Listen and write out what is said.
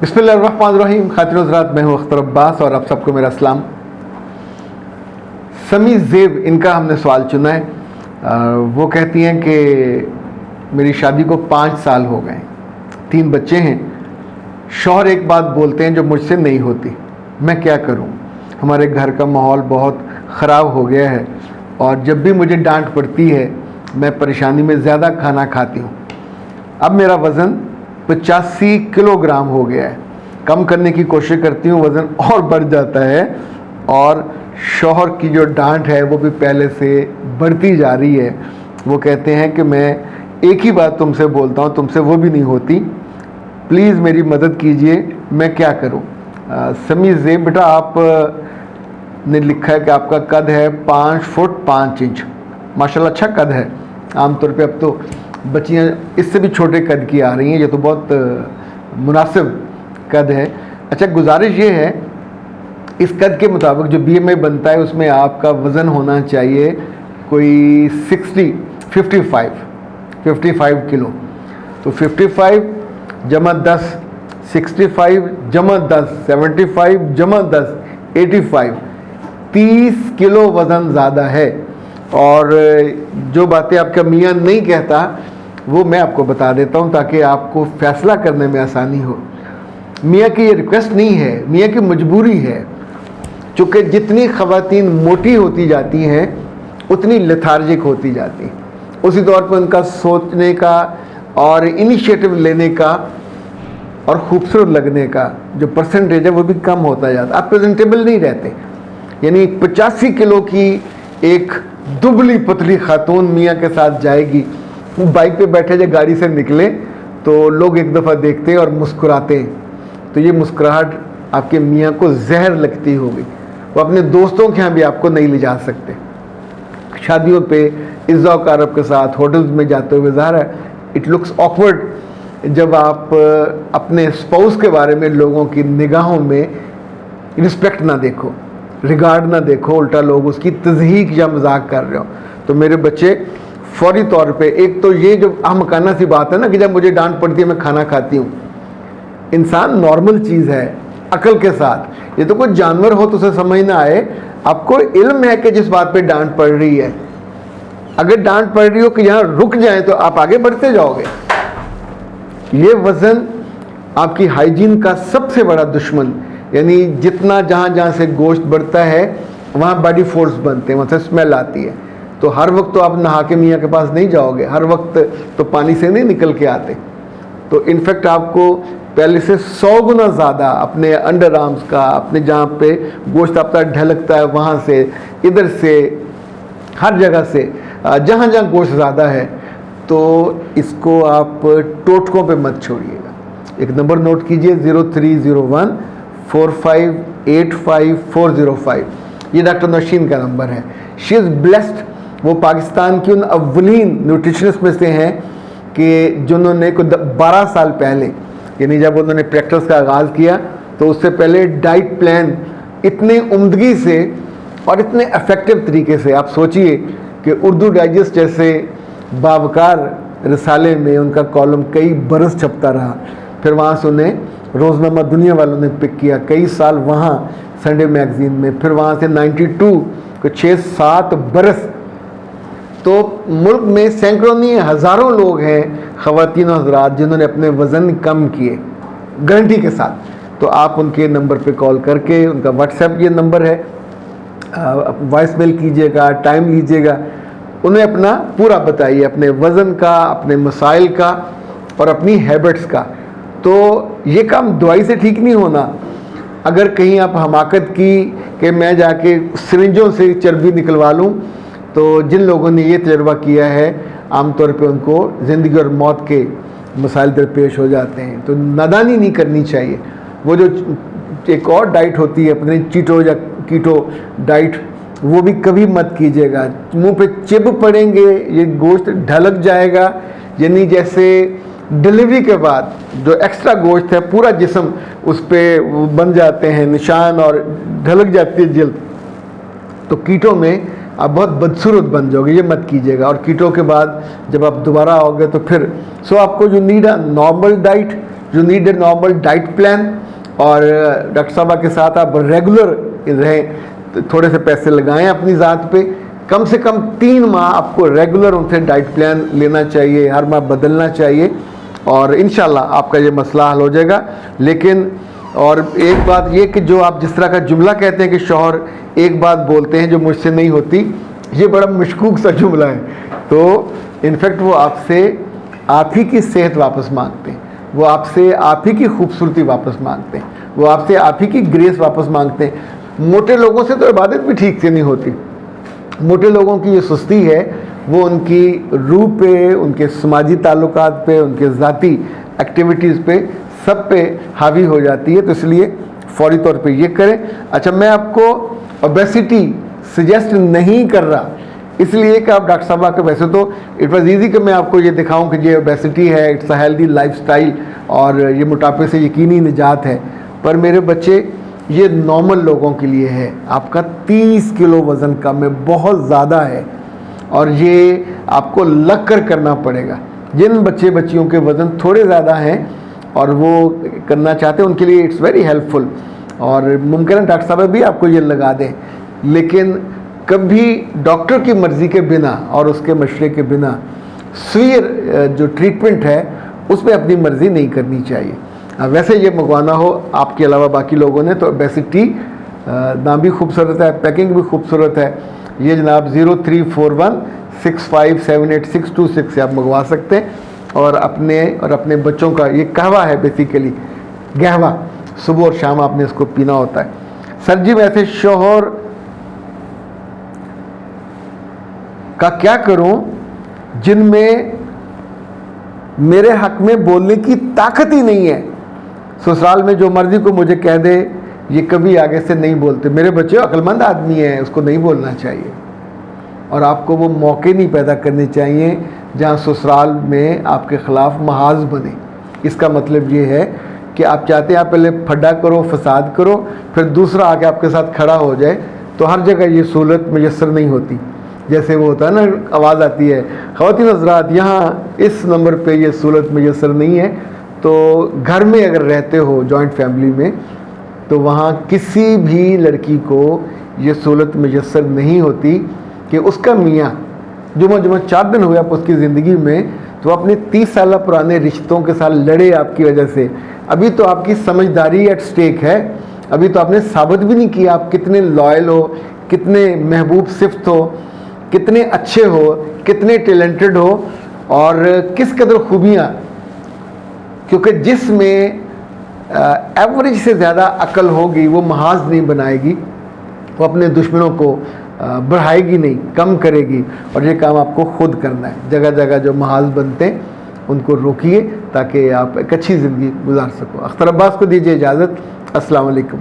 बिस्मिल्लाहिर्रहमानिर्रहीम। खातिन हज़रात, मैं हूँ अख्तर अब्बास और आप सबको मेरा सलाम। समी ज़ेब इनका हमने सवाल चुना है। वो कहती हैं कि मेरी शादी को 5 साल हो गए, 3 बच्चे हैं। शौहर एक बात बोलते हैं जो मुझसे नहीं होती, मैं क्या करूं? हमारे घर का माहौल बहुत ख़राब हो गया है और जब भी मुझे डांट पड़ती है मैं परेशानी में ज़्यादा खाना खाती हूं। अब मेरा वज़न 85 किलोग्राम हो गया है। कम करने की कोशिश करती हूँ, वज़न और बढ़ जाता है और शौहर की जो डांट है वो भी पहले से बढ़ती जा रही है। वो कहते हैं कि मैं एक ही बात तुमसे बोलता हूँ, तुमसे वो भी नहीं होती, प्लीज़ मेरी मदद कीजिए, मैं क्या करूँ? समी ज़ेब बेटा, आप ने लिखा है कि आपका कद है 5 फुट 5 इंच। माशाल्लाह अच्छा कद है। आमतौर पे अब तो बच्चियाँ इससे भी छोटे कद की आ रही हैं, ये तो बहुत मुनासिब कद है। अच्छा, गुजारिश ये है, इस कद के मुताबिक जो BMI बनता है उसमें आपका वज़न होना चाहिए कोई 55 किलो। तो 55 जमा 10, 65 जमा 10, 75 जमा 10, 85, 30 किलो वज़न ज़्यादा है। और जो बातें आपका मियाँ नहीं कहता वो मैं आपको बता देता हूँ ताकि आपको फ़ैसला करने में आसानी हो। मियाँ की ये रिक्वेस्ट नहीं है, मियाँ की मजबूरी है। चूँकि जितनी ख़वातीन मोटी होती जाती हैं उतनी लेथार्जिक होती जाती हैं। उसी तौर पर उनका सोचने का और इनिशिएटिव लेने का और खूबसूरत लगने का जो परसेंटेज है वो भी कम होता जाता है। आप प्रेजेंटेबल नहीं रहते। यानी 85 किलो की एक दुबली पतली खातून मियाँ के साथ जाएगी, बाइक पे बैठे जब गाड़ी से निकले तो लोग एक दफ़ा देखते हैं और मुस्कुराते हैं, तो ये मुस्कुराहट आपके मियाँ को जहर लगती होगी। वो अपने दोस्तों के यहाँ भी आपको नहीं ले जा सकते। शादियों पे इज़्ज़ा-ओ-कारब के साथ होटल्स में जाते हुए ज़ाहिर है इट लुक्स ऑकवर्ड जब आप अपने स्पाउस के बारे में लोगों की निगाहों में रिस्पेक्ट ना देखो, रिगार्ड ना देखो, उल्टा लोग उसकी तज़हीक या मजाक कर रहे हो। तो मेरे बच्चे फौरी तौर पे, एक तो ये जो अहमकाना सी बात है ना कि जब मुझे डांट पड़ती है मैं खाना खाती हूँ, इंसान नॉर्मल चीज़ है अकल के साथ। ये तो कोई जानवर हो तो उसे समझ ना आए। आपको इल्म है कि जिस बात पे डांट पड़ रही है, अगर डांट पड़ रही हो कि यहाँ रुक जाए तो आप आगे बढ़ते जाओगे। ये वज़न आपकी हाइजीन का सबसे बड़ा दुश्मन, यानी जितना जहाँ जहाँ से गोश्त बढ़ता है वहाँ बॉडी फोर्स बनते हैं, वहाँ से स्मेल आती है। तो हर वक्त तो आप नहा के मियाँ के पास नहीं जाओगे, हर वक्त तो पानी से नहीं निकल के आते। तो इनफैक्ट आपको पहले से 100 गुना ज़्यादा अपने अंडर आर्म्स का, अपने जहाँ पे गोश्त आपका ढलकता है वहाँ से, इधर से, हर जगह से जहाँ जहाँ गोश्त ज़्यादा है, तो इसको आप टोटकों पे मत छोड़िएगा। एक नंबर नोट कीजिए, 0301 4585 405। ये डॉक्टर नौशीन का नंबर है। She is blessed. वो पाकिस्तान की उन अव्वलीन न्यूट्रिशनिस्ट में से हैं कि जिन्होंने 12 साल पहले, यानी जब उन्होंने प्रैक्टिस का आगाज़ किया तो उससे पहले डाइट प्लान इतने उम्दगी से और इतने इफ़ेक्टिव तरीके से, आप सोचिए कि उर्दू डाइजेस्ट जैसे बावकार रिसाले में उनका कॉलम कई बरस छपता रहा। फिर वहाँ से उन्हें रोज़नामा दुनिया वालों ने पिक किया, कई साल वहाँ संडे मैगज़ीन में, फिर वहाँ से 92 को 6-7 बरस। तो मुल्क में सैकड़ों नहीं हज़ारों लोग हैं, ख़वातीन और हज़रात, जिन्होंने अपने वज़न कम किए गारंटी के साथ। तो आप उनके नंबर पे कॉल करके, उनका व्हाट्सएप ये नंबर है, वॉइस मेल कीजिएगा, टाइम लीजिएगा, उन्हें अपना पूरा बताइए, अपने वज़न का, अपने मसाइल का और अपनी हैबिट्स का। तो ये काम दवाई से ठीक नहीं होना। अगर कहीं आप हमाकत की कि मैं जाके सिरिंजों से चर्बी निकलवा लूँ, तो जिन लोगों ने ये तजर्बा किया है आमतौर पे उनको ज़िंदगी और मौत के मसाइल दरपेश हो जाते हैं। तो नादानी नहीं करनी चाहिए। वो जो एक और डाइट होती है अपने चीटो या कीटो डाइट, वो भी कभी मत कीजिएगा। मुंह पे चिब पड़ेंगे, ये गोश्त ढलक जाएगा, यानी जैसे डिलीवरी के बाद जो एक्स्ट्रा गोश्त है पूरा जिस्म उस पर बन जाते हैं निशान और ढलक जाती है जल्द। तो कीटो में आप बहुत बदसूरत बन जाओगे, ये मत कीजिएगा। और कीटो के बाद जब आप दोबारा आओगे तो फिर आपको जो नीड है normal diet, you need a normal diet plan, और डॉक्टर साहबा के साथ आप रेगुलर रहें, तो थोड़े से पैसे लगाएं अपनी ज़ात पे, कम से कम 3 माह आपको रेगुलर उनसे डाइट प्लान लेना चाहिए, हर माह बदलना चाहिए, और इंशाल्लाह आपका ये मसला हल हो जाएगा। लेकिन और एक बात ये कि जो आप जिस तरह का जुमला कहते हैं कि शौहर एक बात बोलते हैं जो मुझसे नहीं होती, ये बड़ा मशकूक सा जुमला है। तो इनफैक्ट वो आपसे आप ही की सेहत वापस मांगते हैं, वो आपसे आप ही की खूबसूरती वापस मांगते हैं, वो आपसे आप ही की ग्रेस वापस मांगते हैं। मोटे लोगों से तो इबादत भी ठीक से नहीं होती। मोटे लोगों की ये सुस्ती है, वो उनकी रूह पे, उनके समाजी ताल्लुकात पे, उनके ज़ाती एक्टिविटीज़ पे, सब पे हावी हो जाती है। तो इसलिए फौरी तौर पे ये करें। अच्छा, मैं आपको ओबेसिटी सजेस्ट नहीं कर रहा, इसलिए कि आप डॉक्टर साहब के, वैसे तो इट वॉज ईजी कि मैं आपको ये दिखाऊं कि ये ओबेसिटी है, इट्स अ हेल्दी लाइफस्टाइल और ये मोटापे से यकीनी निजात है, पर मेरे बच्चे ये नॉर्मल लोगों के लिए है। आपका 30 किलो वज़न कम है, बहुत ज़्यादा है, और ये आपको लग कर करना पड़ेगा। जिन बच्चे बच्चियों के वज़न थोड़े ज़्यादा हैं और वो करना चाहते हैं, उनके लिए इट्स वेरी हेल्पफुल, और मुमकिन है डॉक्टर साहब भी आपको ये लगा दें, लेकिन कभी डॉक्टर की मर्ज़ी के बिना और उसके मशवरे के बिना सुई जो ट्रीटमेंट है उस पर अपनी मर्ज़ी नहीं करनी चाहिए। वैसे ये मंगवाना हो आपके अलावा बाकी लोगों ने, तो ओबेसिटी नाम भी खूबसूरत है, पैकिंग भी खूबसूरत है। ये जनाब 034165782626 से आप मंगवा सकते हैं, और अपने बच्चों का ये कहवा है, बेसिकली गहवा, सुबह और शाम आपने इसको पीना होता है। सर जी, वैसे शौहर का क्या करूं जिनमें मेरे हक में बोलने की ताकत ही नहीं है? ससुराल में जो मर्जी को मुझे कह दे, ये कभी आगे से नहीं बोलते। मेरे बच्चे अक्लमंद आदमी है, उसको नहीं बोलना चाहिए, और आपको वो मौके नहीं पैदा करने चाहिए जहाँ ससुराल में आपके ख़िलाफ़ महाज बने। इसका मतलब ये है कि आप चाहते हैं आप पहले फड्डा करो, फसाद करो, फिर दूसरा आके आपके साथ खड़ा हो जाए। तो हर जगह ये सहूलत मैसर नहीं होती। जैसे वो होता है ना, आवाज़ आती है, ख़वातीन हज़रात यहाँ इस नंबर पे ये सहूलत मैसर नहीं है। तो घर में अगर रहते हो जॉइंट फैमिली में, तो वहाँ किसी भी लड़की को ये सहूलत मैसर नहीं होती कि उसका मियाँ जुम्मा 4 दिन हुए आप उसकी ज़िंदगी में, तो अपने 30 साल पुराने रिश्तों के साथ लड़े आपकी वजह से। अभी तो आपकी समझदारी एट स्टेक है, अभी तो आपने साबित भी नहीं किया आप कितने लॉयल हो, कितने महबूब सिफ्त हो, कितने अच्छे हो, कितने टैलेंटेड हो, और किस कदर खूबियाँ। क्योंकि जिसमें एवरेज से ज़्यादा अकल होगी वो महाज नहीं बनाएगी, वो अपने दुश्मनों को बढ़ाएगी नहीं, कम करेगी। और ये काम आपको खुद करना है। जगह जगह जो महाज बनते हैं उनको रोकिए ताकि आप एक अच्छी ज़िंदगी गुजार सको। अख्तर अब्बास को दीजिए इजाज़त। अस्सलाम वालेकुम।